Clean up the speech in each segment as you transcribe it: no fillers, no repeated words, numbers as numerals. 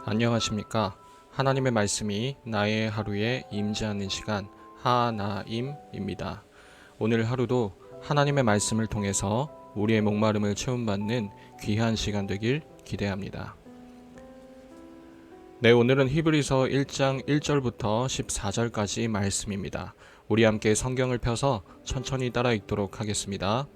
안녕하십니까. 하나님의 말씀이 나의 하루에 임재하는 시간 하나임입니다. 오늘 하루도 하나님의 말씀을 통해서 우리의 목마름을 채움받는 귀한 시간 되길 기대합니다. 네, 오늘은 히브리서 1장 1절부터 14절까지 말씀입니다. 우리 함께 성경을 펴서 천천히 따라 읽도록 하겠습니다.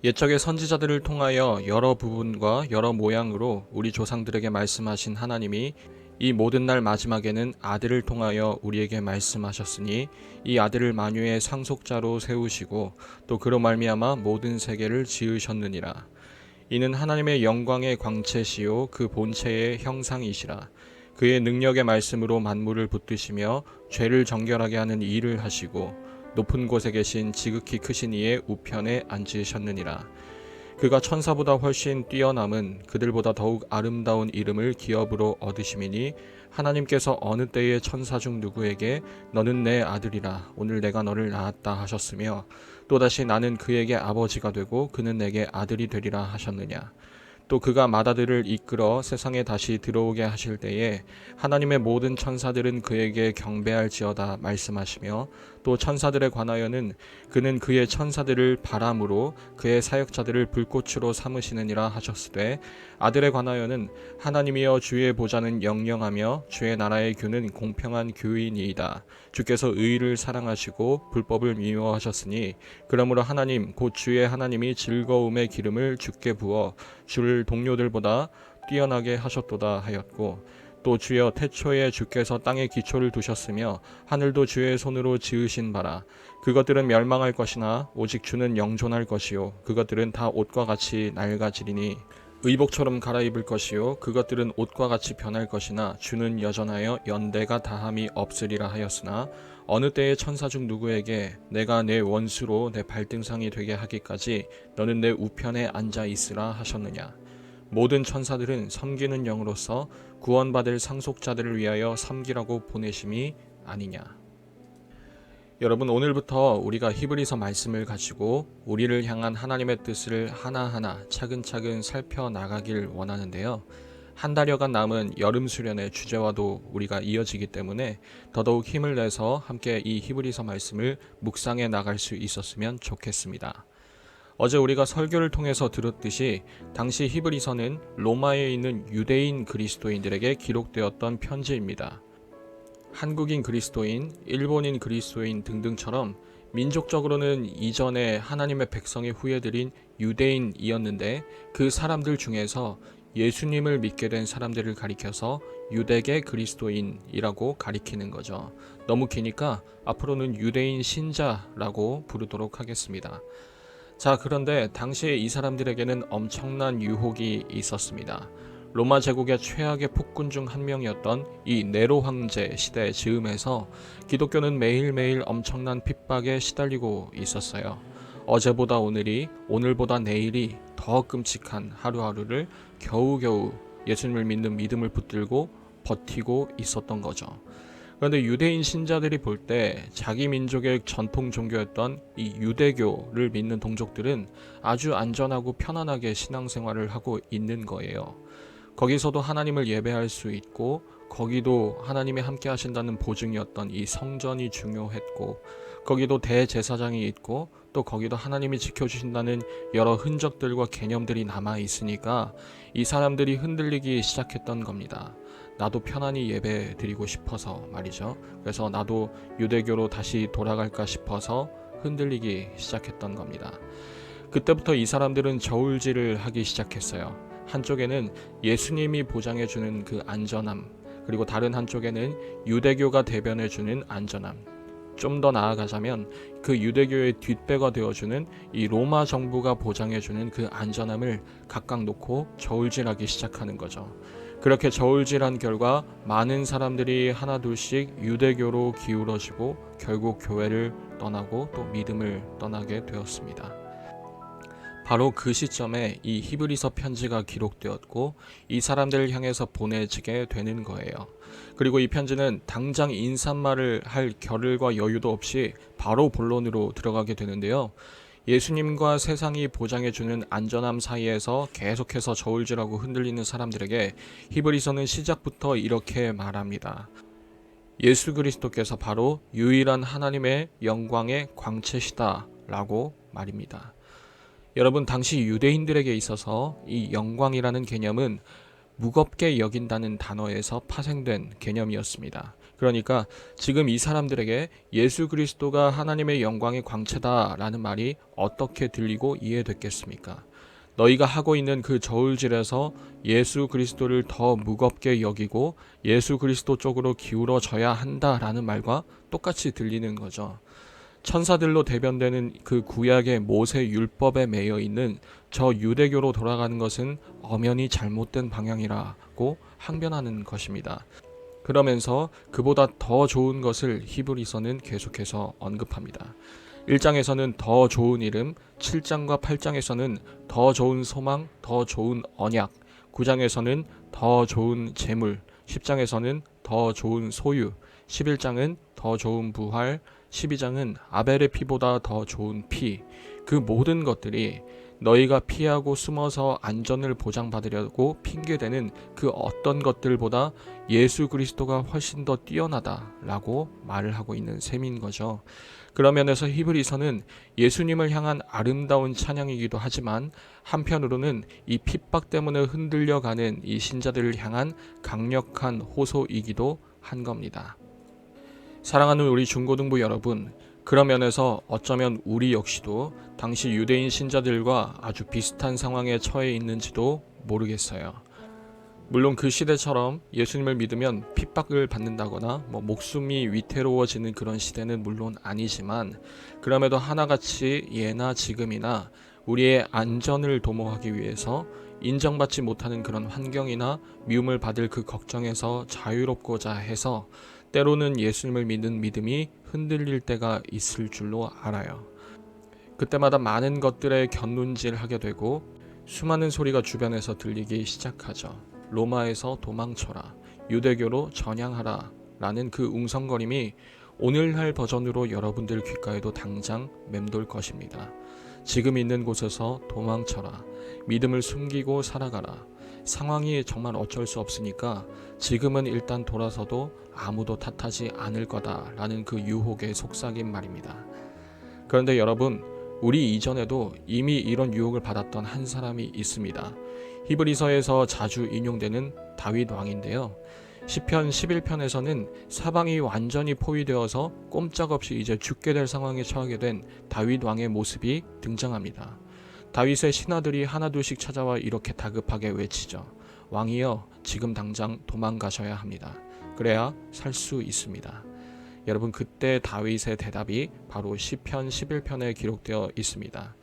옛적의 선지자들을 통하여 여러 부분과 여러 모양으로 우리 조상들에게 말씀하신 하나님이 이 모든 날 마지막에는 아들을 통하여 우리에게 말씀하셨으니 이 아들을 만유의 상속자로 세우시고 또 그로 말미암아 모든 세계를 지으셨느니라. 이는 하나님의 영광의 광채시요 그 본체의 형상이시라. 그의 능력의 말씀으로 만물을 붙드시며 죄를 정결하게 하는 일을 하시고 높은 곳에 계신 지극히 크신 이의 우편에 앉으셨느니라. 그가 천사보다 훨씬 뛰어남은 그들보다 더욱 아름다운 이름을 기업으로 얻으심이니 하나님께서 어느 때에 천사 중 누구에게 너는 내 아들이라 오늘 내가 너를 낳았다 하셨으며 또다시 나는 그에게 아버지가 되고 그는 내게 아들이 되리라 하셨느냐. 또 그가 맏아들을 이끌어 세상에 다시 들어오게 하실 때에 하나님의 모든 천사들은 그에게 경배할지어다 말씀하시며 또 천사들에 관하여는 그는 그의 천사들을 바람으로 그의 사역자들을 불꽃으로 삼으시느니라 하셨으되 아들에 관하여는 하나님이여 주의 보좌는 영영하며 주의 나라의 규는 공평한 규이니이다. 주께서 의를 사랑하시고 불법을 미워하셨으니 그러므로 하나님 곧 주의 하나님이 즐거움의 기름을 주께 부어 주를 동료들보다 뛰어나게 하셨도다 하였고 또 주여 태초에 주께서 땅에 기초를 두셨으며 하늘도 주의 손으로 지으신 바라. 그것들은 멸망할 것이나 오직 주는 영존할 것이요 그것들은 다 옷과 같이 낡아지리니 의복처럼 갈아입을 것이요 그것들은 옷과 같이 변할 것이나 주는 여전하여 연대가 다함이 없으리라 하였으나 어느 때에 천사 중 누구에게 내가 내 원수로 내 발등상이 되게 하기까지 너는 내 우편에 앉아 있으라 하셨느냐. 모든 천사들은 섬기는 영으로서 구원받을 상속자들을 위하여 섬기라고 보내심이 아니냐. 여러분, 오늘부터 우리가 히브리서 말씀을 가지고 우리를 향한 하나님의 뜻을 하나하나 차근차근 살펴나가길 원하는데요. 한 달여간 남은 여름 수련의 주제와도 우리가 이어지기 때문에 더더욱 힘을 내서 함께 이 히브리서 말씀을 묵상해 나갈 수 있었으면 좋겠습니다. 어제 우리가 설교를 통해서 들었듯이 당시 히브리서는 로마에 있는 유대인 그리스도인들에게 기록되었던 편지입니다. 한국인 그리스도인, 일본인 그리스도인 등등처럼 민족적으로는 이전에 하나님의 백성의 후예들인 유대인이었는데 그 사람들 중에서 예수님을 믿게 된 사람들을 가리켜서 유대계 그리스도인이라고 가리키는 거죠. 너무 기니까 앞으로는 유대인 신자라고 부르도록 하겠습니다. 자, 그런데 당시에 이 사람들에게는 엄청난 유혹이 있었습니다. 로마 제국의 최악의 폭군 중 한 명이었던 이 네로 황제 시대 즈음에서 기독교는 매일매일 엄청난 핍박에 시달리고 있었어요. 어제보다 오늘이, 오늘보다 내일이 더 끔찍한 하루하루를 겨우겨우 예수님을 믿는 믿음을 붙들고 버티고 있었던 거죠. 그런데 유대인 신자들이 볼 때 자기 민족의 전통 종교였던 이 유대교를 믿는 동족들은 아주 안전하고 편안하게 신앙생활을 하고 있는 거예요. 거기서도 하나님을 예배할 수 있고 거기도 하나님이 함께 하신다는 보증이었던 이 성전이 중요했고 거기도 대제사장이 있고 또 거기도 하나님이 지켜주신다는 여러 흔적들과 개념들이 남아 있으니까 이 사람들이 흔들리기 시작했던 겁니다. 나도 편안히 예배 드리고 싶어서 말이죠. 그래서 나도 유대교로 다시 돌아갈까 싶어서 흔들리기 시작했던 겁니다. 그때부터 이 사람들은 저울질을 하기 시작했어요. 한쪽에는 예수님이 보장해주는 그 안전함, 그리고 다른 한쪽에는 유대교가 대변해주는 안전함. 좀 더 나아가자면 그 유대교의 뒷배가 되어주는 이 로마 정부가 보장해주는 그 안전함을 각각 놓고 저울질하기 시작하는 거죠. 그렇게 저울질한 결과 많은 사람들이 하나둘씩 유대교로 기울어지고 결국 교회를 떠나고 또 믿음을 떠나게 되었습니다. 바로 그 시점에 이 히브리서 편지가 기록되었고 이 사람들을 향해서 보내지게 되는 거예요. 그리고 이 편지는 당장 인사말을 할 겨를과 여유도 없이 바로 본론으로 들어가게 되는데요. 예수님과 세상이 보장해주는 안전함 사이에서 계속해서 저울질하고 흔들리는 사람들에게 히브리서는 시작부터 이렇게 말합니다. 예수 그리스도께서 바로 유일한 하나님의 영광의 광채시다 라고 말입니다. 여러분, 당시 유대인들에게 있어서 이 영광이라는 개념은 무겁게 여긴다는 단어에서 파생된 개념이었습니다. 그러니까 지금 이 사람들에게 예수 그리스도가 하나님의 영광의 광채다라는 말이 어떻게 들리고 이해됐겠습니까? 너희가 하고 있는 그 저울질에서 예수 그리스도를 더 무겁게 여기고 예수 그리스도 쪽으로 기울어져야 한다라는 말과 똑같이 들리는 거죠. 천사들로 대변되는 그 구약의 모세 율법에 매여 있는 저 유대교로 돌아가는 것은 엄연히 잘못된 방향이라고 항변하는 것입니다. 그러면서 그보다 더 좋은 것을 히브리서는 계속해서 언급합니다. 1장에서는 더 좋은 이름, 7장과 8장에서는 더 좋은 소망, 더 좋은 언약, 9장에서는 더 좋은 재물, 10장에서는 더 좋은 소유, 11장은 더 좋은 부활, 12장은 아벨의 피보다 더 좋은 피. 그 모든 것들이 너희가 피하고 숨어서 안전을 보장받으려고 핑계대는 그 어떤 것들보다 예수 그리스도가 훨씬 더 뛰어나다라고 말을 하고 있는 셈인 거죠. 그런 면에서 히브리서는 예수님을 향한 아름다운 찬양이기도 하지만 한편으로는 이 핍박 때문에 흔들려가는 이 신자들을 향한 강력한 호소이기도 한 겁니다. 사랑하는 우리 중고등부 여러분, 그런 면에서 어쩌면 우리 역시도 당시 유대인 신자들과 아주 비슷한 상황에 처해 있는지도 모르겠어요. 물론 그 시대처럼 예수님을 믿으면 핍박을 받는다거나 목숨이 위태로워지는 그런 시대는 물론 아니지만, 그럼에도 하나같이 예나 지금이나 우리의 안전을 도모하기 위해서 인정받지 못하는 그런 환경이나 미움을 받을 그 걱정에서 자유롭고자 해서 때로는 예수님을 믿는 믿음이 흔들릴 때가 있을 줄로 알아요. 그때마다 많은 것들에 곁눈질하게 되고 수많은 소리가 주변에서 들리기 시작하죠. 로마에서 도망쳐라, 유대교로 전향하라 라는 그 웅성거림이 오늘날 버전으로 여러분들 귓가에도 당장 맴돌 것입니다. 지금 있는 곳에서 도망쳐라, 믿음을 숨기고 살아가라, 상황이 정말 어쩔 수 없으니까 지금은 일단 돌아서도 아무도 탓하지 않을 거다라는 그 유혹에 속삭인 말입니다. 그런데 여러분, 우리 이전에도 이미 이런 유혹을 받았던 한 사람이 있습니다. 히브리서에서 자주 인용되는 다윗 왕인데요. 시편 11편에서는 사방이 완전히 포위되어서 꼼짝없이 이제 죽게 될 상황에 처하게 된 다윗 왕의 모습이 등장합니다. 다윗의 신하들이 하나둘씩 찾아와 이렇게 다급하게 외치죠. 왕이여, 지금 당장 도망가셔야 합니다. 그래야 살 수 있습니다. 여러분, 그때 다윗의 대답이 바로 시편 11편에 기록되어 있습니다.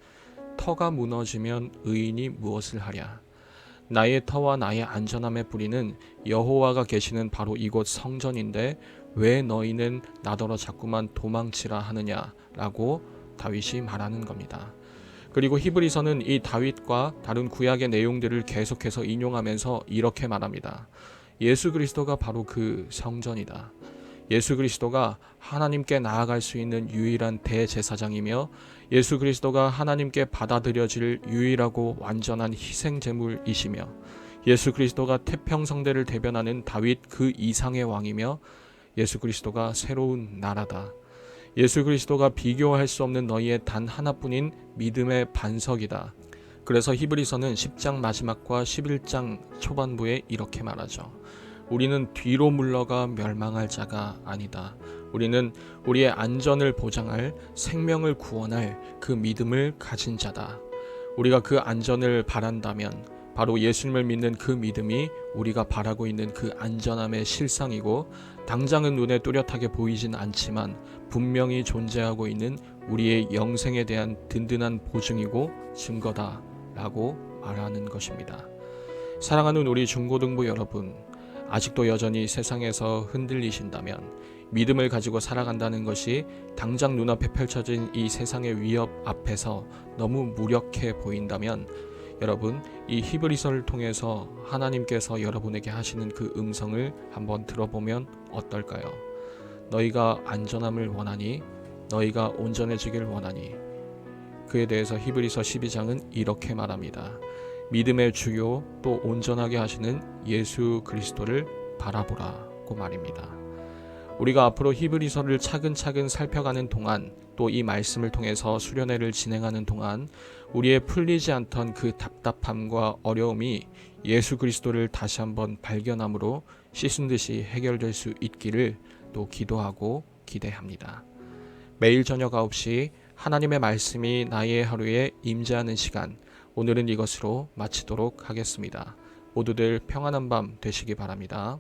터가 무너지면 의인이 무엇을 하랴. 나의 터와 나의 안전함의 뿌리는 여호와가 계시는 바로 이곳 성전인데 왜 너희는 나더러 자꾸만 도망치라 하느냐라고 다윗이 말하는 겁니다. 그리고 히브리서는 이 다윗과 다른 구약의 내용들을 계속해서 인용하면서 이렇게 말합니다. 예수 그리스도가 바로 그 성전이다. 예수 그리스도가 하나님께 나아갈 수 있는 유일한 대제사장이며 예수 그리스도가 하나님께 받아들여질 유일하고 완전한 희생 제물이시며 예수 그리스도가 태평성대를 대변하는 다윗 그 이상의 왕이며 예수 그리스도가 새로운 나라다. 예수 그리스도가 비교할 수 없는 너희의 단 하나뿐인 믿음의 반석이다. 그래서 히브리서는 10장 마지막과 11장 초반부에 이렇게 말하죠. 우리는 뒤로 물러가 멸망할 자가 아니다. 우리는 우리의 안전을 보장할, 생명을 구원할 그 믿음을 가진 자다. 우리가 그 안전을 바란다면 바로 예수님을 믿는 그 믿음이 우리가 바라고 있는 그 안전함의 실상이고, 당장은 눈에 뚜렷하게 보이진 않지만 분명히 존재하고 있는 우리의 영생에 대한 든든한 보증이고 증거다 라고 말하는 것입니다. 사랑하는 우리 중고등부 여러분, 아직도 여전히 세상에서 흔들리신다면, 믿음을 가지고 살아간다는 것이 당장 눈앞에 펼쳐진 이 세상의 위협 앞에서 너무 무력해 보인다면, 여러분, 이 히브리서를 통해서 하나님께서 여러분에게 하시는 그 음성을 한번 들어보면 어떨까요? 너희가 안전함을 원하니, 너희가 온전해지길 원하니, 그에 대해서 히브리서 12장은 이렇게 말합니다. 믿음의 주요 또 온전하게 하시는 예수 그리스도를 바라보라고 말입니다. 우리가 앞으로 히브리서를 차근차근 살펴가는 동안, 또 이 말씀을 통해서 수련회를 진행하는 동안 우리의 풀리지 않던 그 답답함과 어려움이 예수 그리스도를 다시 한번 발견함으로 씻은 듯이 해결될 수 있기를 또 기도하고 기대합니다. 매일 저녁 9시 하나님의 말씀이 나의 하루에 임재하는 시간, 오늘은 이것으로 마치도록 하겠습니다. 모두들 평안한 밤 되시기 바랍니다.